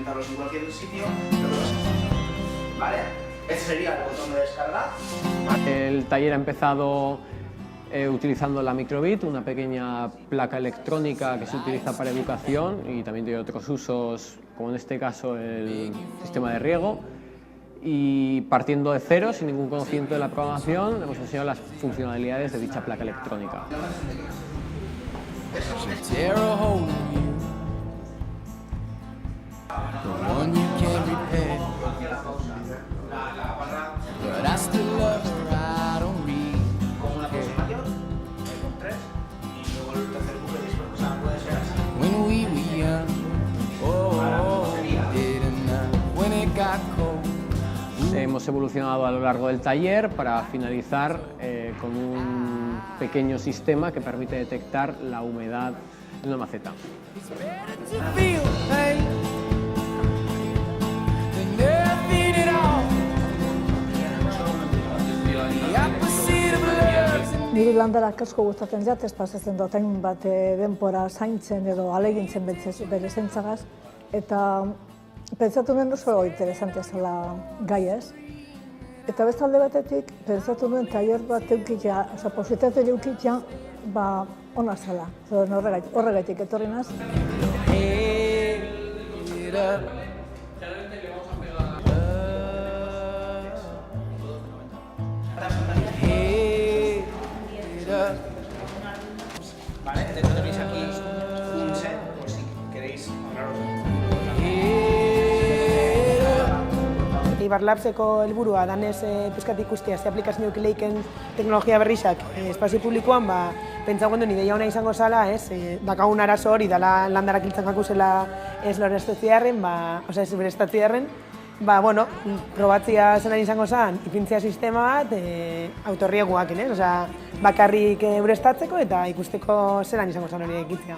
implementarlos en cualquier sitio, lo que vas a hacer. ¿Vale? Este sería el botón de descarga. El taller ha empezado utilizando la Microbit, una pequeña placa electrónica que se utiliza para educación y también tiene otros usos, como en este caso el sistema de riego. Y partiendo de cero, sin ningún conocimiento de la programación, hemos enseñado las funcionalidades de dicha placa electrónica. Hemos evolucionado a lo largo del taller para finalizar con un pequeño sistema que permite detectar la humedad en una maceta. Niri landarak asko gustatzen zait, ez pasatzen dut hainbat denbora zaintzen edo ahalegintzen bere zentzagaz, eta pentsatu nuen oso interesantea zela gai ez. Eta beste alde batetik, pentsatu nuen tailer bat eukitea, positate eukitea, ona zela. Horregaitik etorri naz. Vale, entonces tenéis aquí un set, por si queréis ahorraros. Ibar Labseko helburua danez pizkat ikustea ze aplikazioak leiken teknologia berriak espazio publikoan, pentsatzen duen ideia ona izango zala, dakagun arazo hori dela landarak hiltzen jakuzela ez lorestatziarren, ez berestatziarren, probatzia zelan izango zen, ipintzea sistema bat autorrieguak, bakarrik urestatzeko eta ikusteko zelan izango zen hori egitzea.